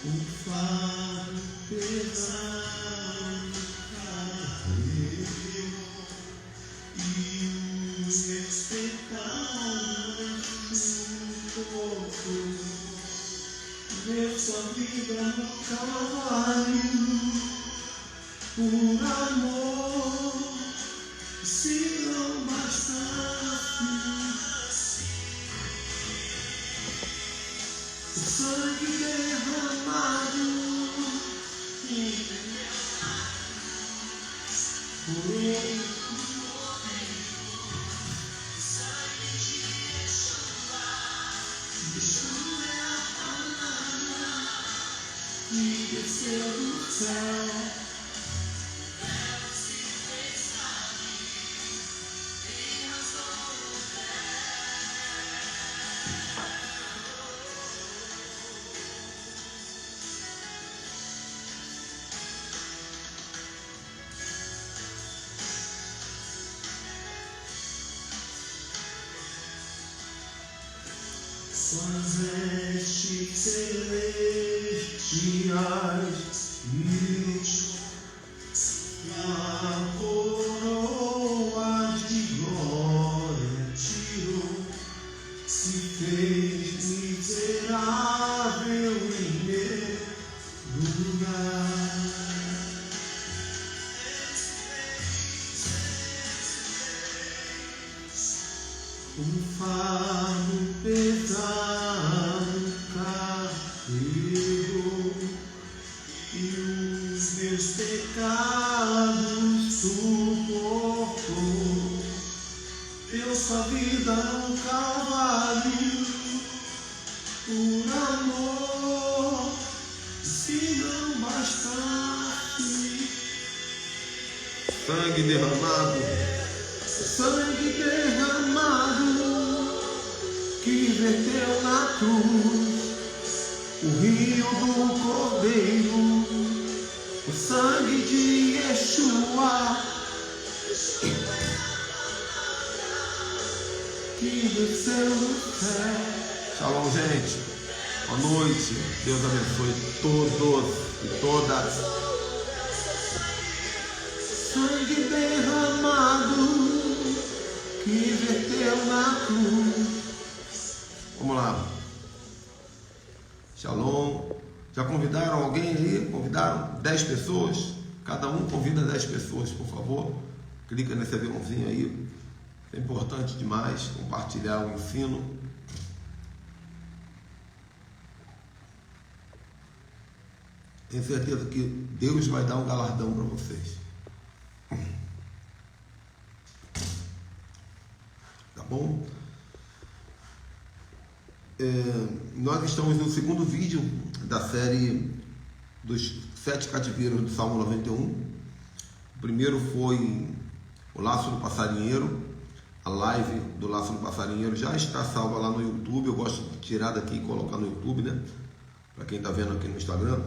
o fardo pesado carrego, e os meus pecados suportou. Deu sua vida no Calvário, por amor. Se não bastasse o sangue derramado por ele, Yeshua é a palavra que desceu do céu. Suas vestes celestiais e a coroa de glória tirou, se fez miserável em meu lugar. Um fardo pesado carregou, e os meus pecados suportou. Deu sua vida no Calvário, por amor. Se não bastasse sangue derramado, que verteu na cruz, o rio do Cordeiro, o sangue de Yeshua, que desceu do céu. Shalom, gente. Boa noite. Deus abençoe todos e todas. Sangue derramado que verteu na cruz. Vamos lá. Shalom. Já convidaram alguém aí? Convidaram 10 pessoas? Cada um convida 10 pessoas, por favor. Clica nesse aviãozinho aí. É importante demais compartilhar o ensino. Tenho certeza que Deus vai dar um galardão para vocês. Tá bom? Nós estamos no segundo vídeo da série dos 7 cativeiros do Salmo 91. O primeiro foi o Laço do Passarinheiro. A live do Laço do Passarinheiro já está salva lá no YouTube. Eu gosto de tirar daqui e colocar no YouTube, né? Para quem está vendo aqui no Instagram.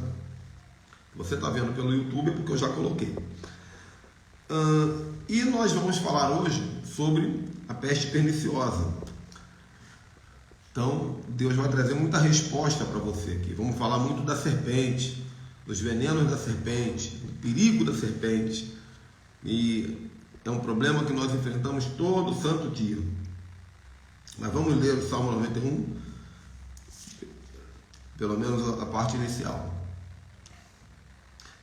Você está vendo pelo YouTube porque eu já coloquei. E nós vamos falar hoje sobre a peste perniciosa. Então, Deus vai trazer muita resposta para você aqui. Vamos falar muito da serpente, dos venenos da serpente, do perigo da serpente. E é um problema que nós enfrentamos todo santo dia. Mas vamos ler o Salmo 91, pelo menos a parte inicial.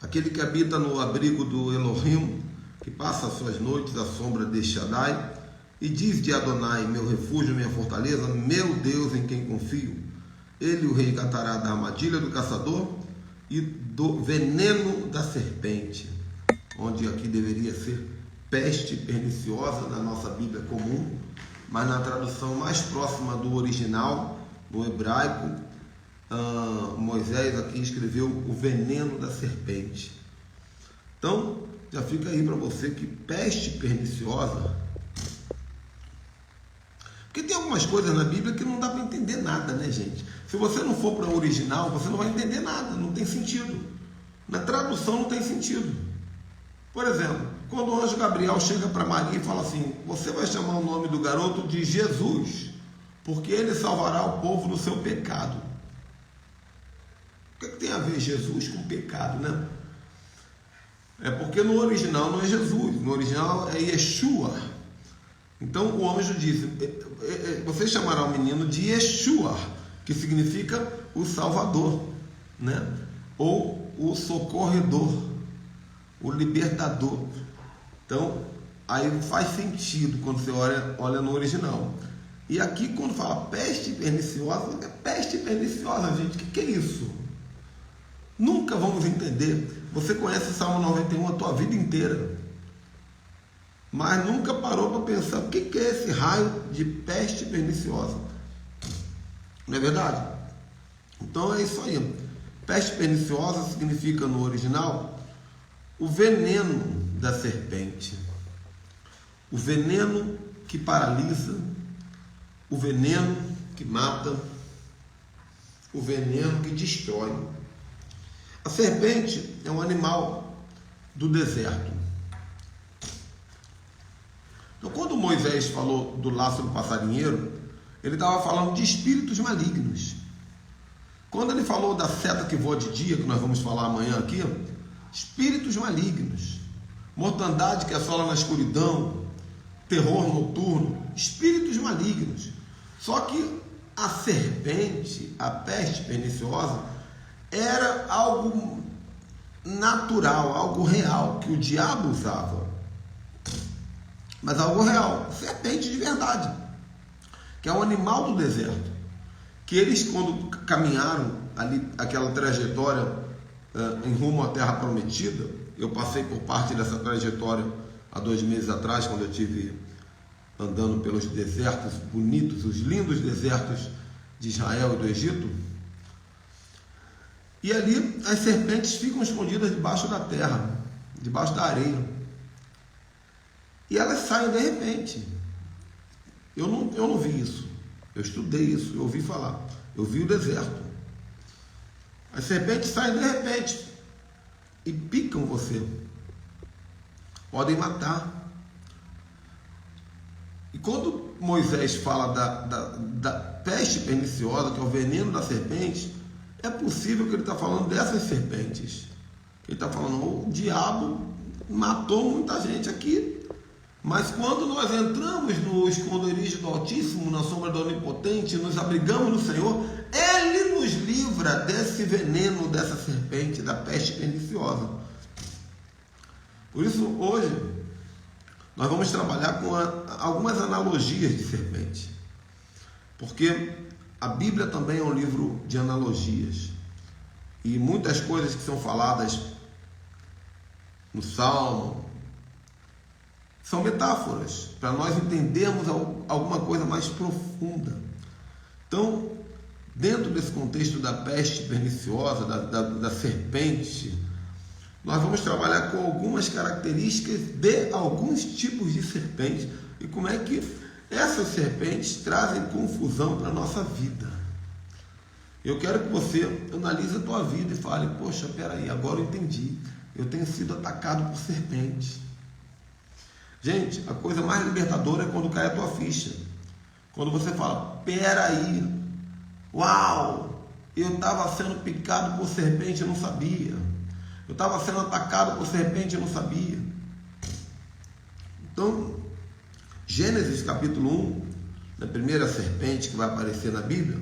Aquele que habita no abrigo do Elohim, que passa as suas noites à sombra de Shaddai, e diz de Adonai, meu refúgio, minha fortaleza, meu Deus em quem confio. Ele o resgatará da armadilha do caçador e do veneno da serpente, onde aqui deveria ser peste perniciosa na nossa Bíblia comum, mas na tradução mais próxima do original, no hebraico, Moisés aqui escreveu o veneno da serpente. Então, já fica aí para você que peste perniciosa, porque tem algumas coisas na Bíblia que não dá para entender nada, né, gente? Se você não for para o original, você não vai entender nada, não tem sentido. Na tradução não tem sentido. Por exemplo, quando o anjo Gabriel chega para Maria e fala assim: você vai chamar o nome do garoto de Jesus, porque ele salvará o povo do seu pecado. que tem a ver Jesus com pecado, né? É porque no original não é Jesus, no original é Yeshua. Então o anjo diz: você chamará o menino de Yeshua, que significa o Salvador, né? Ou o socorredor, o libertador. Então aí faz sentido quando você olha no original. E aqui quando fala peste perniciosa, gente, o que é isso? Nunca vamos entender. Você conhece o Salmo 91 a tua vida inteira, mas nunca parou para pensar o que é esse raio de peste perniciosa. Não é verdade? Então é isso aí. Peste perniciosa significa no original o veneno da serpente, o veneno que paralisa, o veneno que mata, o veneno que destrói. A serpente é um animal do deserto. Então, quando Moisés falou do laço do passarinheiro, ele estava falando de espíritos malignos. Quando ele falou da seta que voa de dia, que nós vamos falar amanhã aqui, espíritos malignos, mortandade que assola na escuridão, terror noturno, espíritos malignos. Só que a serpente, a peste perniciosa, era algo natural, algo real, que o diabo usava. Mas algo real, serpente de verdade, que é um animal do deserto, que eles, quando caminharam ali aquela trajetória em rumo à Terra Prometida, eu passei por parte dessa trajetória há 2 meses atrás, quando eu estive andando pelos desertos bonitos, os lindos desertos de Israel e do Egito. E ali as serpentes ficam escondidas debaixo da terra, debaixo da areia. E elas saem de repente. Eu não vi isso. Eu estudei isso, eu ouvi falar. Eu vi o deserto. As serpentes saem de repente e picam você. Podem matar. E quando Moisés fala da peste perniciosa, que é o veneno da serpente, é possível que ele está falando dessas serpentes. Ele está falando, o diabo matou muita gente aqui, mas quando nós entramos no esconderijo do Altíssimo, na sombra do Onipotente, nos abrigamos no Senhor, Ele nos livra desse veneno, dessa serpente, da peste perniciosa. Por isso, hoje, nós vamos trabalhar com algumas analogias de serpente, porque a Bíblia também é um livro de analogias, e muitas coisas que são faladas no Salmo são metáforas, para nós entendermos alguma coisa mais profunda. Então, dentro desse contexto da peste perniciosa, da serpente, nós vamos trabalhar com algumas características de alguns tipos de serpentes e como é que essas serpentes trazem confusão para a nossa vida. Eu quero que você analise a tua vida e fale, poxa, peraí, agora eu entendi. Eu tenho sido atacado por serpentes. Gente, a coisa mais libertadora é quando cai a tua ficha. Quando você fala, peraí, uau, eu estava sendo picado por serpente e não sabia. Eu estava sendo atacado por serpente e não sabia. Então, Gênesis capítulo 1, na primeira serpente que vai aparecer na Bíblia,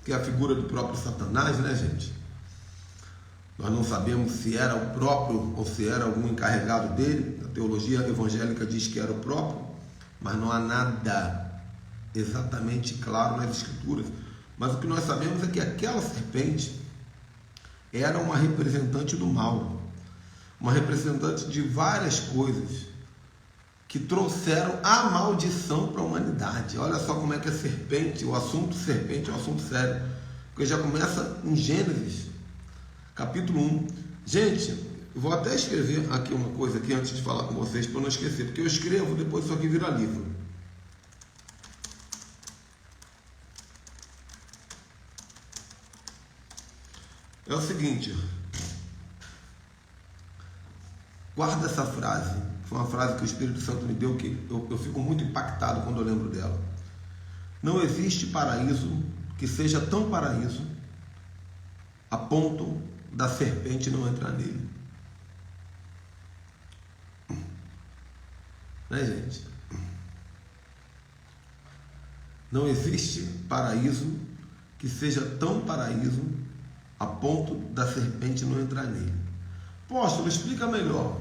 que é a figura do próprio Satanás, né, gente? Nós não sabemos se era o próprio ou se era algum encarregado dele. A teologia evangélica diz que era o próprio, mas não há nada exatamente claro nas Escrituras. Mas o que nós sabemos é que aquela serpente era uma representante do mal, uma representante de várias coisas que trouxeram a maldição para a humanidade. Olha só como é que a serpente, o assunto serpente é um assunto sério, porque já começa em Gênesis capítulo 1. Gente, eu vou até escrever aqui uma coisa aqui antes de falar com vocês, para não esquecer, porque eu escrevo, depois isso aqui vira livro. É o seguinte, guarda essa frase. Foi uma frase que o Espírito Santo me deu que eu fico muito impactado quando eu lembro dela. Não existe paraíso que seja tão paraíso a ponto da serpente não entrar nele. Né, gente? Não existe paraíso que seja tão paraíso a ponto da serpente não entrar nele. Apóstolo, explica melhor.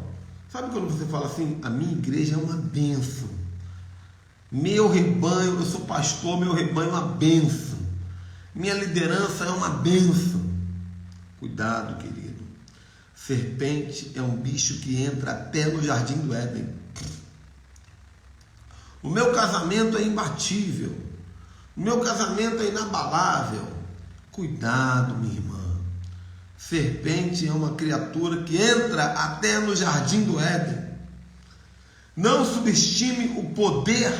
Sabe quando você fala assim, a minha igreja é uma bênção, meu rebanho, eu sou pastor, meu rebanho é uma bênção, minha liderança é uma bênção. Cuidado, querido. Serpente é um bicho que entra até no jardim do Éden. O meu casamento é imbatível, o meu casamento é inabalável. Cuidado, minha irmã. Serpente é uma criatura que entra até no jardim do Éden. Não subestime o poder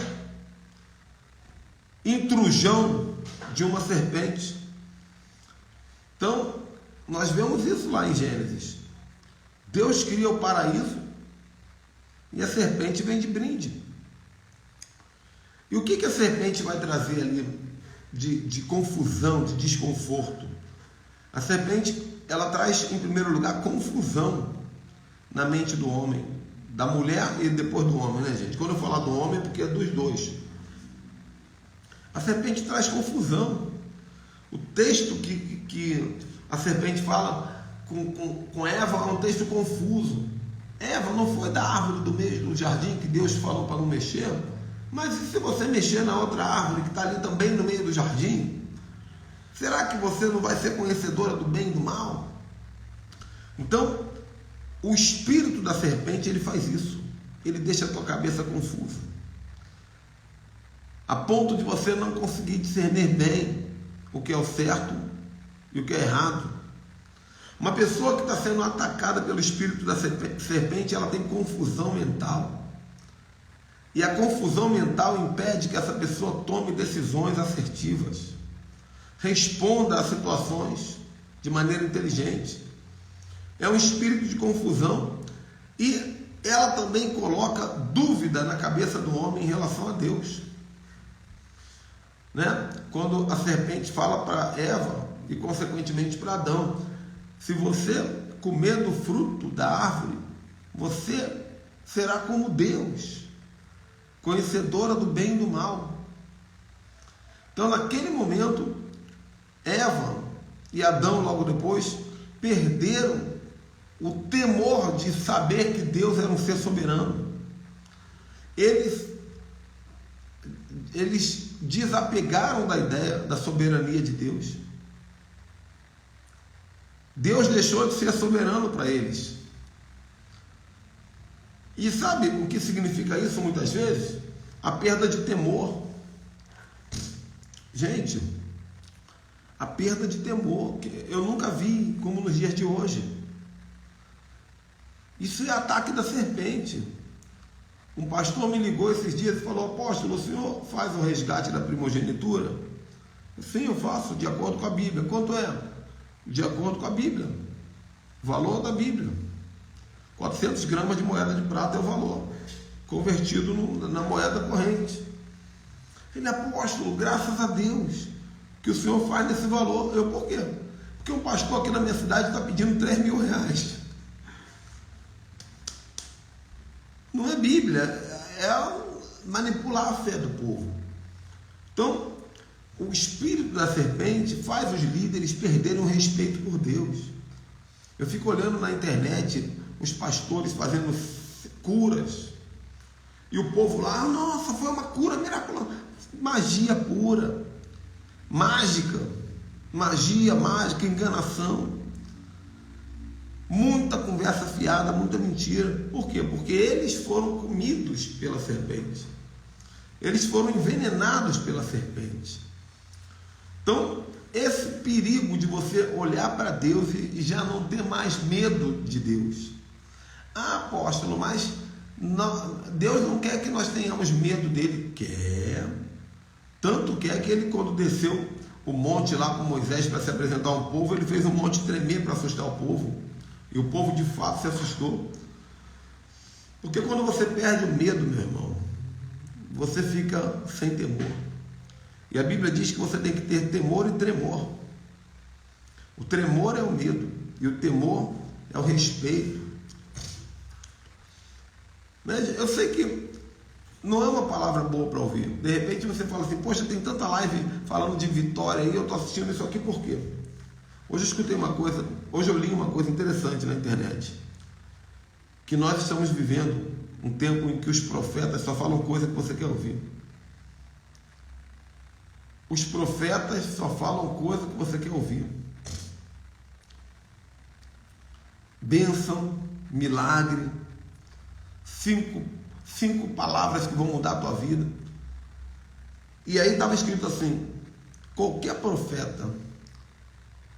intrusão de uma serpente. Então, nós vemos isso lá em Gênesis. Deus cria o paraíso e a serpente vem de brinde. E o que a serpente vai trazer ali de confusão, de desconforto? A serpente, ela traz, em primeiro lugar, confusão na mente do homem, da mulher e depois do homem, né, gente? Quando eu falar do homem, é porque é dos dois. A serpente traz confusão. O texto que a serpente fala com Eva é um texto confuso. Eva não foi da árvore do meio do jardim que Deus falou para não mexer? Mas e se você mexer na outra árvore que está ali também no meio do jardim? Será que você não vai ser conhecedora do bem e do mal? Então, o espírito da serpente, ele faz isso. Ele deixa a tua cabeça confusa, a ponto de você não conseguir discernir bem o que é o certo e o que é errado. Uma pessoa que está sendo atacada pelo espírito da serpente, ela tem confusão mental. E a confusão mental impede que essa pessoa tome decisões assertivas, responda a situações de maneira inteligente. É um espírito de confusão e ela também coloca dúvida na cabeça do homem em relação a Deus. Né? Quando a serpente fala para Eva e consequentemente para Adão, se você comer do fruto da árvore, você será como Deus, conhecedora do bem e do mal. Então, naquele momento, Eva e Adão, logo depois, perderam o temor de saber que Deus era um ser soberano. Eles desapegaram da ideia da soberania de Deus. Deus deixou de ser soberano para eles. E sabe o que significa isso muitas vezes? A perda de temor. Gente, a perda de temor, que eu nunca vi como nos dias de hoje. Isso é ataque da serpente. Um pastor me ligou esses dias e falou: apóstolo, o senhor faz o resgate da primogenitura? Sim, eu faço, de acordo com a Bíblia. Quanto é? De acordo com a Bíblia. Valor da Bíblia. 400 gramas de moeda de prata é o valor, convertido na moeda corrente. Ele: apóstolo, graças a Deus que o senhor faz nesse valor. Eu: por quê? Porque um pastor aqui na minha cidade está pedindo R$3.000. Não é Bíblia, é manipular a fé do povo. Então, o espírito da serpente faz os líderes perderem o respeito por Deus. Eu fico olhando na internet os pastores fazendo curas, e o povo lá: nossa, foi uma cura miraculosa. Magia pura, mágica, enganação. Muita conversa fiada, muita mentira. Por quê? Porque eles foram comidos pela serpente. Eles foram envenenados pela serpente. Então, esse perigo de você olhar para Deus e já não ter mais medo de Deus. Ah, apóstolo, mas não, Deus não quer que nós tenhamos medo dele. Quer. Tanto quer que ele, quando desceu o monte lá com Moisés para se apresentar ao povo, ele fez o monte tremer para assustar o povo. E o povo de fato se assustou. Porque quando você perde o medo, meu irmão, você fica sem temor. E a Bíblia diz que você tem que ter temor e tremor. O tremor é o medo e o temor é o respeito. Eu sei que não é uma palavra boa para ouvir. De repente você fala assim, poxa, tem tanta live falando de vitória aí, eu estou assistindo isso aqui por quê? Hoje eu li uma coisa interessante na internet, que nós estamos vivendo um tempo em que os profetas só falam coisa que você quer ouvir. Os profetas só falam coisa que você quer ouvir. Bênção, milagre, cinco palavras que vão mudar a tua vida. E aí estava escrito assim, qualquer profeta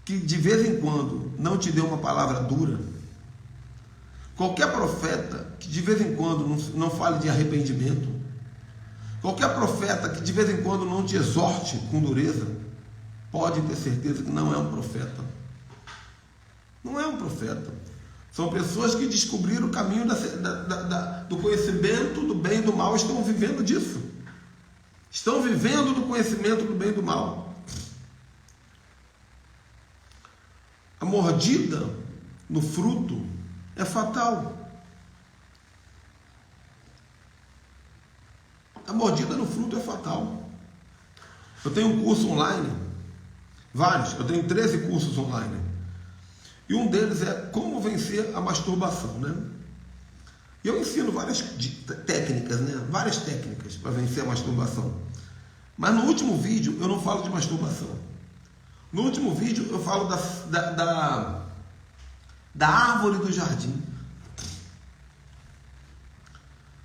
que de vez em quando não te dê uma palavra dura, qualquer profeta que de vez em quando não fale de arrependimento, qualquer profeta que de vez em quando não te exorte com dureza, pode ter certeza que não é um profeta. Não é um profeta. São pessoas que descobriram o caminho do conhecimento do bem e do mal, estão vivendo disso. Estão vivendo do conhecimento do bem e do mal. A mordida no fruto é fatal. A mordida no fruto é fatal. Eu tenho um curso online, vários, eu tenho 13 cursos online. E um deles é como vencer a masturbação, né? E eu ensino várias técnicas, né? Várias técnicas para vencer a masturbação. Mas no último vídeo eu não falo de masturbação. No último vídeo eu falo da árvore do jardim.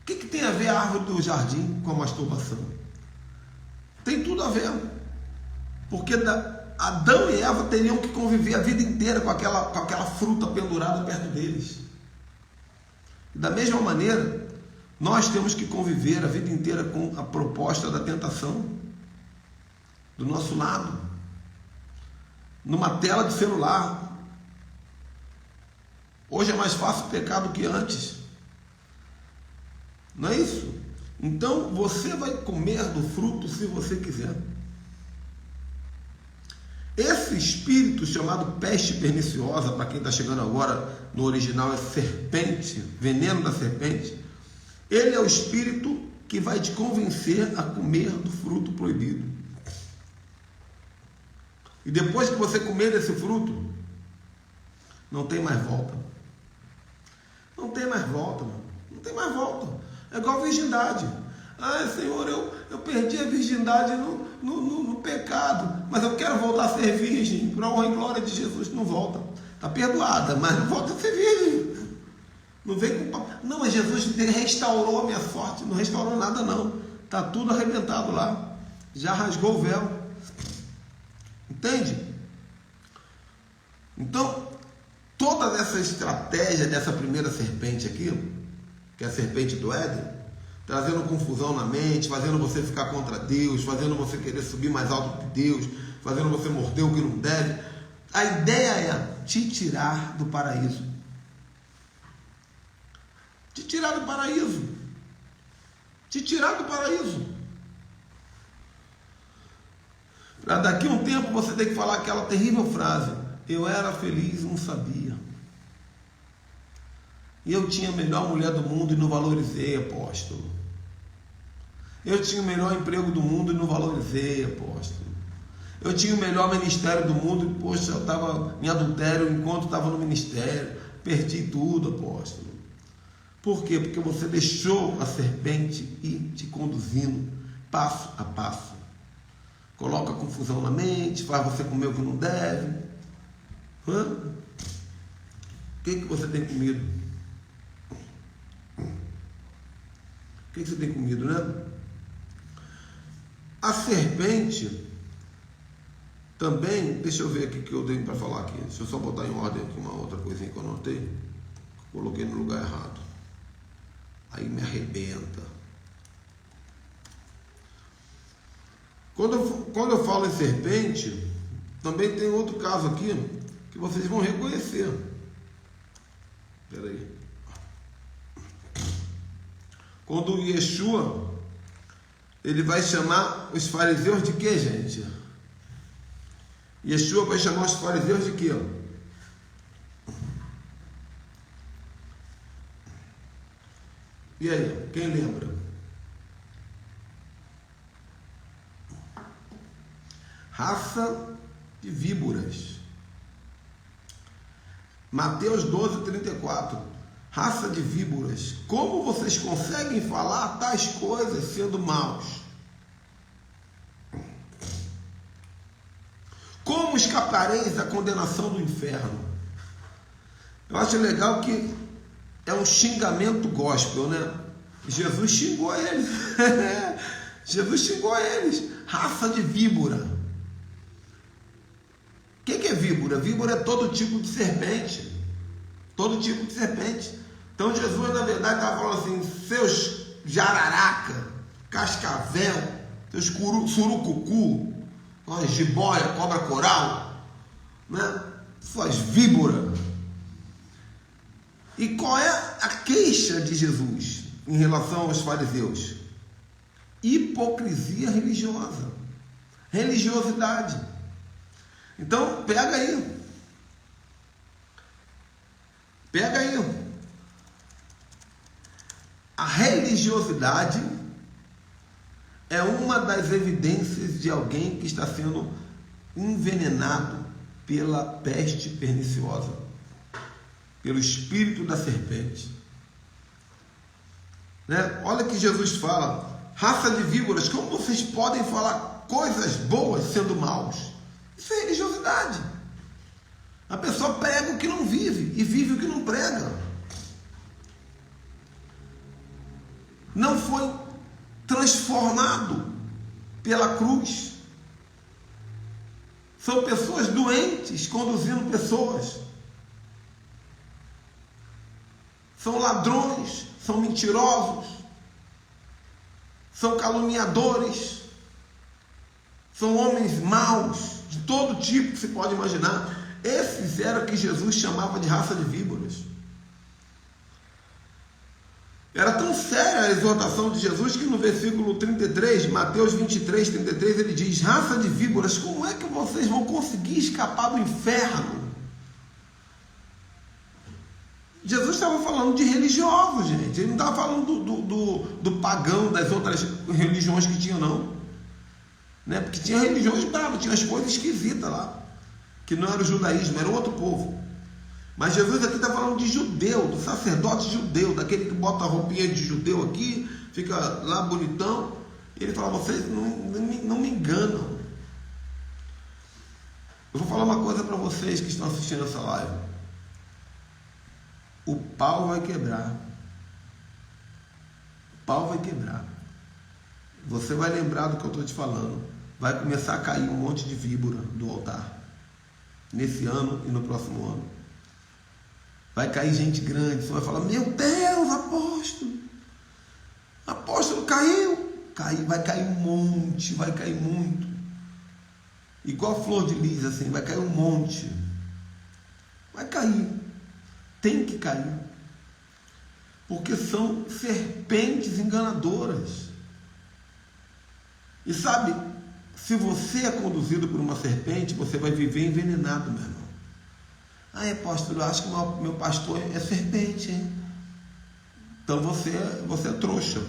O que tem a ver a árvore do jardim com a masturbação? Tem tudo a ver. Porque Adão e Eva teriam que conviver a vida inteira com aquela fruta pendurada perto deles. E da mesma maneira, nós temos que conviver a vida inteira com a proposta da tentação do nosso lado. Numa tela de celular. Hoje é mais fácil pecar do que antes. Não é isso? Então você vai comer do fruto se você quiser. Esse espírito chamado peste perniciosa, para quem está chegando agora, no original é serpente, veneno da serpente. Ele é o espírito que vai te convencer a comer do fruto proibido. E depois que você comer desse fruto, não tem mais volta. Não tem mais volta, mano. Não tem mais volta. É igual a virgindade. Ah, Senhor, eu perdi a virgindade no pecado, mas eu quero voltar a ser virgem, para a honra e glória de Jesus. Não volta. Está perdoada, mas não volta a ser virgem. Não vem com... Não, mas Jesus restaurou a minha sorte. Não restaurou nada, não. Está tudo arrebentado lá. Já rasgou o véu. Entende? Então, toda essa estratégia dessa primeira serpente aqui, que é a serpente do Éden, trazendo confusão na mente, fazendo você ficar contra Deus, fazendo você querer subir mais alto que Deus, fazendo você morder o que não deve. A ideia é te tirar do paraíso. Te tirar do paraíso. Te tirar do paraíso. Para daqui a um tempo você tem que falar aquela terrível frase: eu era feliz e não sabia. E eu tinha a melhor mulher do mundo e não valorizei, apóstolo. Eu tinha o melhor emprego do mundo e não valorizei, apóstolo. Eu tinha o melhor ministério do mundo e, poxa, eu estava em adultério enquanto estava no ministério. Perdi tudo, apóstolo. Por quê? Porque você deixou a serpente ir te conduzindo passo a passo. Coloca confusão na mente, faz você comer o que não deve. O que você tem comido? O que você tem comido, né? A serpente também, deixa eu ver aqui o que eu tenho para falar aqui. Deixa eu só botar em ordem aqui uma outra coisinha que eu anotei. Coloquei no lugar errado. Aí me arrebenta. Quando eu falo em serpente, também tem outro caso aqui que vocês vão reconhecer. Espera aí. Quando Yeshua ele vai chamar os fariseus de quê, gente? Yeshua vai chamar os fariseus de quê? E aí, quem lembra? Raça de víboras. Mateus 12:34. Raça de víboras, como vocês conseguem falar tais coisas sendo maus? Como escapareis da condenação do inferno? Eu acho legal que é um xingamento gospel, né? Jesus xingou eles. Jesus xingou eles. Raça de víbora. O que é víbora? Víbora é todo tipo de serpente. Todo tipo de serpente. Então Jesus, na verdade, estava falando assim: seus jararaca, cascavel, seus surucucu, jiboia, cobra coral, né? Suas víboras. E qual é a queixa de Jesus em relação aos fariseus? Hipocrisia religiosa. Religiosidade. Então, pega aí. Pega aí. A religiosidade é uma das evidências de alguém que está sendo envenenado pela peste perniciosa, pelo espírito da serpente. Né? Olha que Jesus fala: raça de víboras, como vocês podem falar coisas boas sendo maus? Isso é religiosidade. A pessoa prega o que não vive e vive o que não prega. Não foi transformado pela cruz. São pessoas doentes conduzindo pessoas. São ladrões, são mentirosos, são caluniadores, são homens maus, de todo tipo que se pode imaginar. Esses eram que Jesus chamava de raça de víboras. Era tão séria a exortação de Jesus que no versículo 33, Mateus 23:33, ele diz: raça de víboras, como é que vocês vão conseguir escapar do inferno? Jesus estava falando de religiosos, gente. Ele não estava falando do pagão, das outras religiões que tinham, não. Né? Porque tinha religiões bravas, tinha as coisas esquisitas lá, que não era o judaísmo, era outro povo. Mas Jesus aqui está falando de judeu, do sacerdote judeu, daquele que bota a roupinha de judeu aqui, fica lá bonitão. E ele fala: vocês não me enganam. Eu vou falar uma coisa para vocês que estão assistindo essa live. O pau vai quebrar. O pau vai quebrar. Você vai lembrar do que eu estou te falando. Vai começar a cair um monte de víbora do altar. Nesse ano e no próximo ano. Vai cair gente grande. Você vai falar: meu Deus, apóstolo. Apóstolo caiu. Vai cair um monte. Vai cair muito. Igual flor de lis, assim. Vai cair um monte. Vai cair. Tem que cair. Porque são serpentes enganadoras. E sabe, se você é conduzido por uma serpente, você vai viver envenenado, meu irmão. Apóstolo, eu acho que meu pastor é serpente, hein? Então você é trouxa.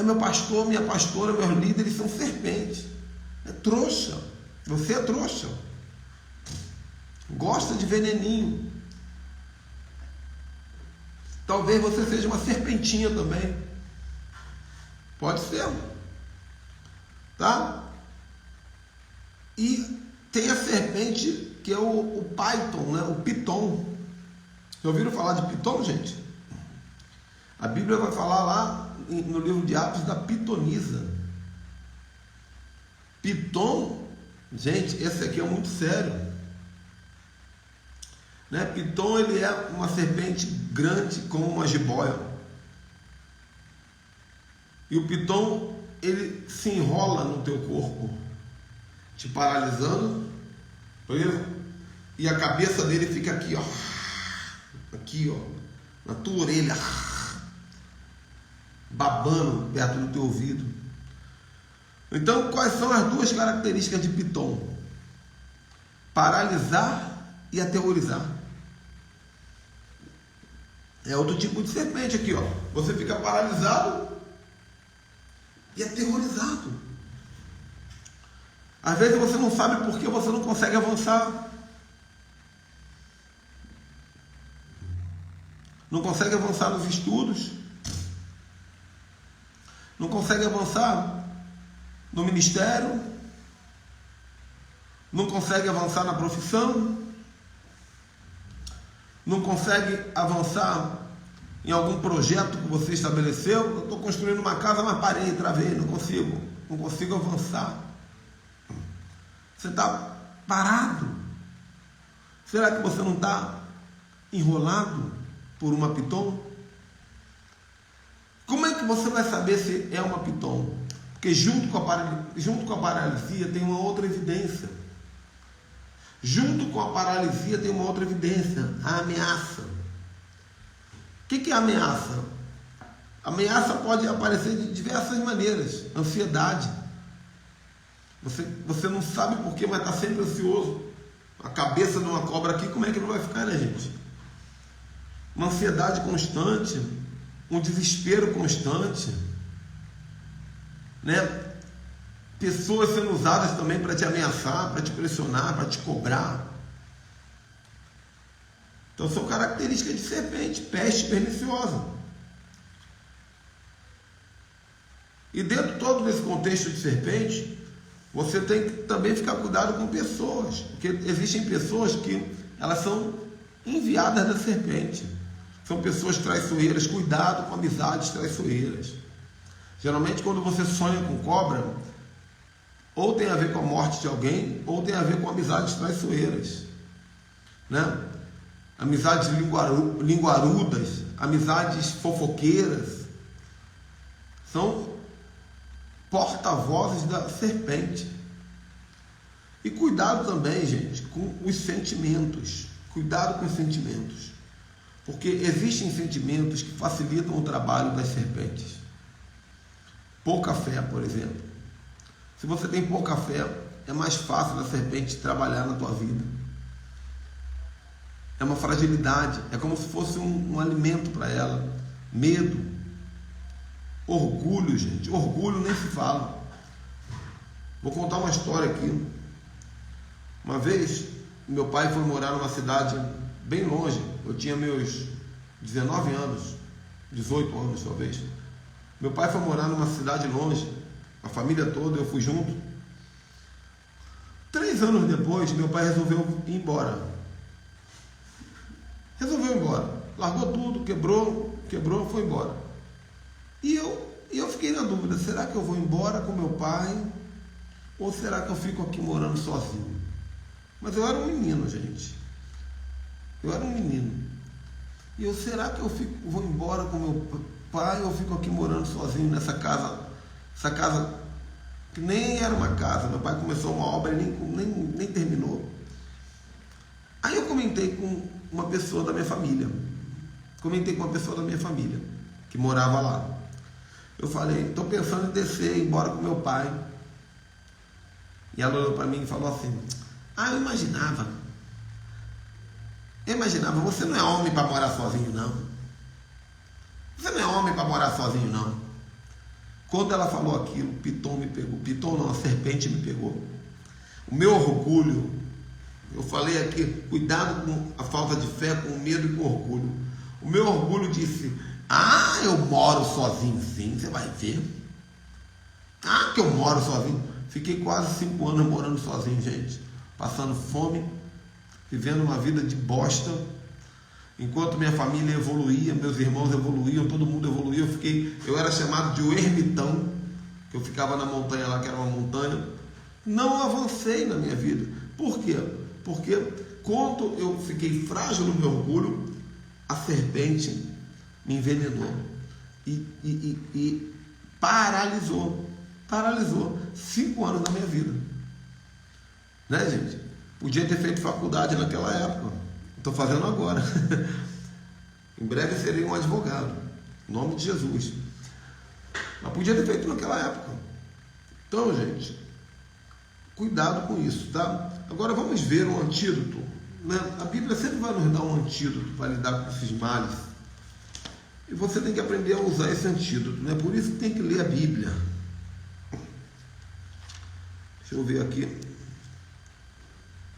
Meu pastor, minha pastora, meus líderes são serpentes. É trouxa. Você é trouxa. Gosta de veneninho. Talvez você seja uma serpentinha também. Pode ser. Tá? E tem a serpente que é o Python, né? O Piton. Já ouviram falar de Piton, gente? A Bíblia vai falar lá no livro de Atos da pitonisa. Piton, gente, esse aqui é muito sério. Né? Piton, ele é uma serpente grande como uma jiboia. E o Piton, ele se enrola no teu corpo, te paralisando. E a cabeça dele fica aqui, ó. Aqui, ó. Na tua orelha. babando perto do teu ouvido. Então, quais são as duas características de piton? Paralisar e aterrorizar. É outro tipo de serpente aqui, ó. Você fica paralisado e aterrorizado. Às vezes você não sabe por que você não consegue avançar. Não consegue avançar nos estudos. Não consegue avançar no ministério. Não consegue avançar na profissão. Não consegue avançar em algum projeto que você estabeleceu. Eu estou construindo uma casa, mas parei, travei, não consigo avançar. Você está parado. Será que você não está enrolado por uma piton? Como é que você vai saber se é uma piton? Porque junto com a paralisia tem uma outra evidência. Junto com a paralisia tem uma outra evidência, a ameaça. O que é a ameaça? A ameaça pode aparecer de diversas maneiras. Ansiedade. Você não sabe por quê, mas está sempre ansioso. A cabeça de uma cobra aqui, como é que não vai ficar, né, gente? Uma ansiedade constante, um desespero constante, né? Pessoas sendo usadas também para te ameaçar, para te pressionar, para te cobrar. Então são características de serpente, peste perniciosa. E dentro todo desse contexto de serpente, você tem que também ficar cuidado com pessoas, porque existem pessoas que elas são enviadas da serpente. São pessoas traiçoeiras. Cuidado com amizades traiçoeiras. Geralmente quando você sonha com cobra, ou tem a ver com a morte de alguém, ou tem a ver com amizades traiçoeiras, né? Amizades linguarudas, amizades fofoqueiras, são porta-vozes da serpente. E cuidado também, gente, com os sentimentos. Cuidado com os sentimentos, porque existem sentimentos que facilitam o trabalho das serpentes. Pouca fé, por exemplo. Se você tem pouca fé, é mais fácil da serpente trabalhar na tua vida. É uma fragilidade, é como se fosse um alimento para ela. Medo, orgulho, gente. Orgulho nem se fala. Vou contar uma história aqui. Uma vez, meu pai foi morar numa cidade bem longe. Eu tinha meus 19 anos, 18 anos talvez. Meu pai foi morar numa cidade longe. A família toda, eu fui junto. 3 anos depois, meu pai resolveu ir embora. Resolveu ir embora. Largou tudo, quebrou, foi embora. E eu fiquei na dúvida, será que eu vou embora com meu pai? Ou será que eu fico aqui morando sozinho? Mas eu era um menino, gente. Eu era um menino. E eu, será que vou embora com meu pai ou fico aqui morando sozinho nessa casa? Essa casa que nem era uma casa, meu pai começou uma obra e nem terminou. Aí eu comentei com uma pessoa da minha família. Que morava lá. Eu falei, estou pensando em descer, ir embora com meu pai. E ela olhou para mim e falou assim, eu imaginava, você não é homem para morar sozinho, não. Você não é homem para morar sozinho, não. Quando ela falou aquilo, o piton me pegou. Piton não, a serpente me pegou. O meu orgulho, eu falei aqui, cuidado com a falta de fé, com o medo e com o orgulho. O meu orgulho disse, eu moro sozinho, sim, você vai ver. Que eu moro sozinho. Fiquei quase 5 anos morando sozinho, gente. Passando fome, vivendo uma vida de bosta. Enquanto minha família evoluía, meus irmãos evoluíam, todo mundo evoluía, eu era chamado de o ermitão, que eu ficava na montanha lá, que era uma montanha. Não avancei na minha vida. Por quê? Porque quando eu fiquei frágil no meu orgulho, a serpente me envenenou e paralisou 5 anos da minha vida, né, gente? Podia ter feito faculdade naquela época, estou fazendo agora. Em breve serei um advogado, em nome de Jesus. Mas podia ter feito naquela época. Então, gente, cuidado com isso, tá? Agora vamos ver um antídoto, né? A Bíblia sempre vai nos dar um antídoto para lidar com esses males. E você tem que aprender a usar esse antídoto, né? Por isso que tem que ler a Bíblia. Deixa eu ver aqui.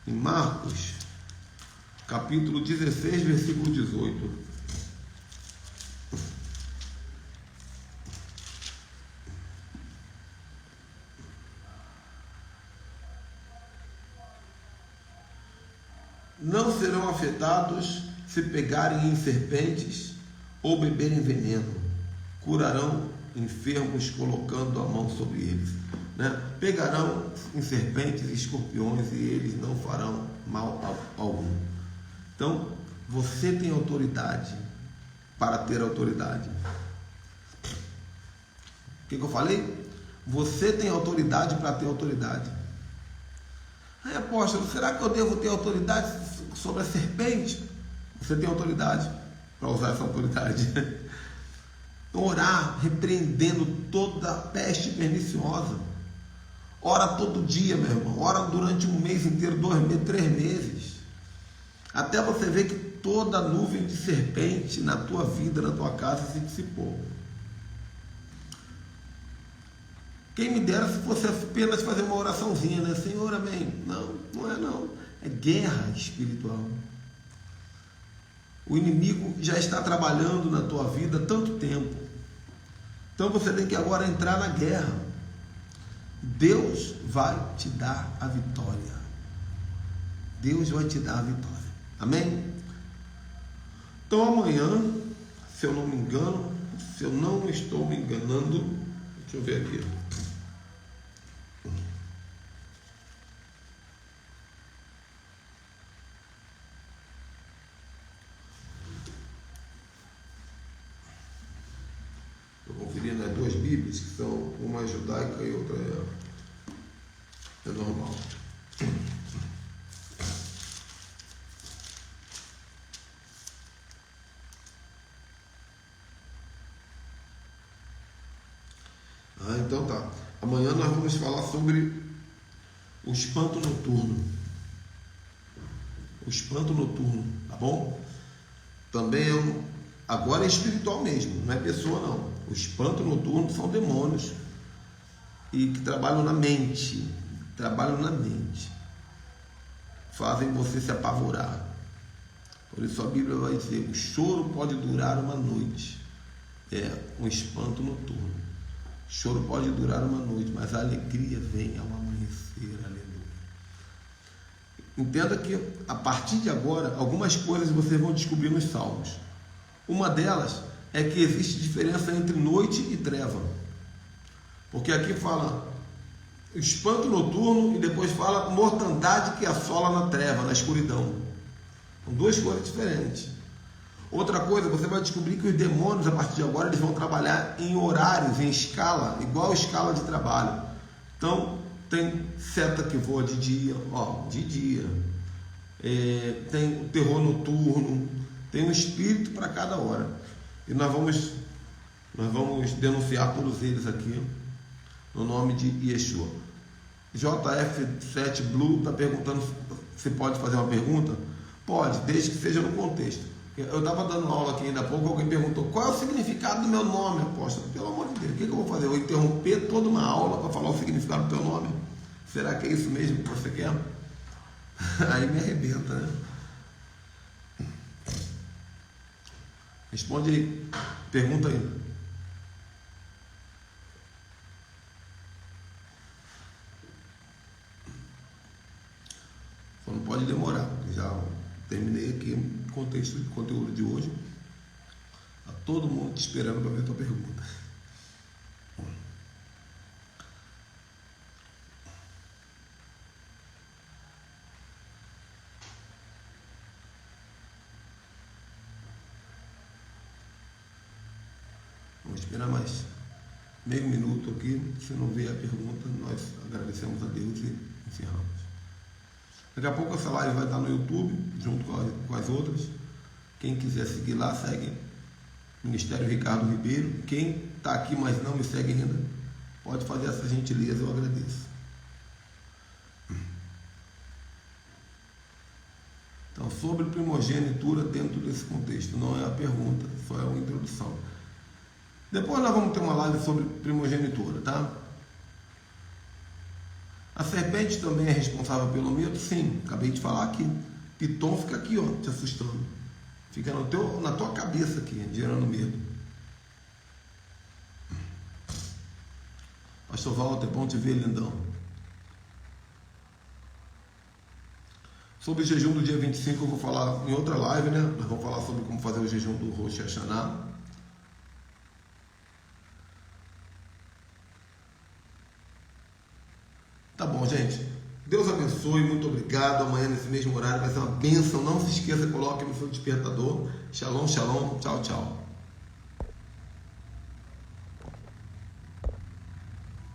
Em Marcos, capítulo 16, versículo 18. Não serão afetados se pegarem em serpentes ou beberem veneno. Curarão enfermos colocando a mão sobre eles. Né? Pegarão em serpentes e escorpiões e eles não farão mal algum. Então, você tem autoridade para ter autoridade. O que eu falei? Você tem autoridade para ter autoridade. Aí, apóstolo, será que eu devo ter autoridade sobre a serpente? Você tem autoridade para usar essa autoridade. Orar, repreendendo toda a peste perniciosa. Ora todo dia, meu irmão. Ora durante um mês inteiro, 2 meses, 3 meses. Até você ver que toda nuvem de serpente na tua vida, na tua casa, se dissipou. Quem me dera se fosse apenas fazer uma oraçãozinha, né? Senhor, amém. Não, não é não. É guerra espiritual. O inimigo já está trabalhando na tua vida há tanto tempo. Então você tem que agora entrar na guerra. Deus vai te dar a vitória. Deus vai te dar a vitória. Amém? Então amanhã, se eu não me engano, se eu não estou me enganando, deixa eu ver aqui. Estou conferindo as 2 Bíblias, que são uma judaica e outra é normal. Então tá. Amanhã nós vamos falar sobre o espanto noturno. O espanto noturno, tá bom? Também agora é espiritual mesmo, não é pessoa não. O espanto noturno são demônios e que trabalham na mente. Trabalham na mente. Fazem você se apavorar. Por isso a Bíblia vai dizer: o choro pode durar uma noite. É um espanto noturno. O choro pode durar uma noite, mas a alegria vem ao amanhecer. Aleluia. Entenda que a partir de agora, algumas coisas vocês vão descobrir nos Salmos. Uma delas é que existe diferença entre noite e treva. Porque aqui fala espanto noturno e depois fala mortandade que assola na treva, na escuridão. São 2 coisas diferentes. Outra coisa, você vai descobrir que os demônios, a partir de agora, eles vão trabalhar em horários, em escala, igual a escala de trabalho. Então, tem seta que voa de dia, de dia. Tem o terror noturno, tem um espírito para cada hora. E nós vamos denunciar todos eles aqui, no nome de Yeshua. JF7 Blue está perguntando se pode fazer uma pergunta. Pode, desde que seja no contexto. Eu estava dando aula aqui ainda há pouco, alguém perguntou: qual é o significado do meu nome, apóstolo? Pelo amor de Deus, o que eu vou fazer? Eu vou interromper toda uma aula para falar o significado do teu nome? Será que é isso mesmo que você quer? Aí me arrebenta, né? Responde aí, pergunta aí. Só não pode demorar, porque já terminei aqui o contexto de conteúdo de hoje. Está todo mundo te esperando para ver a tua pergunta. Vamos esperar mais meio minuto aqui. Se não ver a pergunta, nós agradecemos a Deus e encerramos. Daqui a pouco essa live vai estar no YouTube, junto com as outras. Quem quiser seguir lá, segue. Ministério Ricardo Ribeiro. Quem está aqui, mas não me segue ainda, pode fazer essa gentileza, eu agradeço. Então, sobre primogenitura dentro desse contexto, não é a pergunta, só é uma introdução. Depois nós vamos ter uma live sobre primogenitura, tá? A serpente também é responsável pelo medo? Sim, acabei de falar aqui. Piton fica aqui, ó, te assustando. Fica na tua cabeça aqui, gerando medo. Pastor Walter, bom te ver, lindão. Sobre o jejum do dia 25 eu vou falar em outra live, né? Nós vamos falar sobre como fazer o jejum do Rosh Hashanah. Tá bom, gente. Deus abençoe, muito obrigado. Amanhã nesse mesmo horário vai ser uma bênção. Não se esqueça, coloque no seu despertador. Shalom, shalom. Tchau, tchau.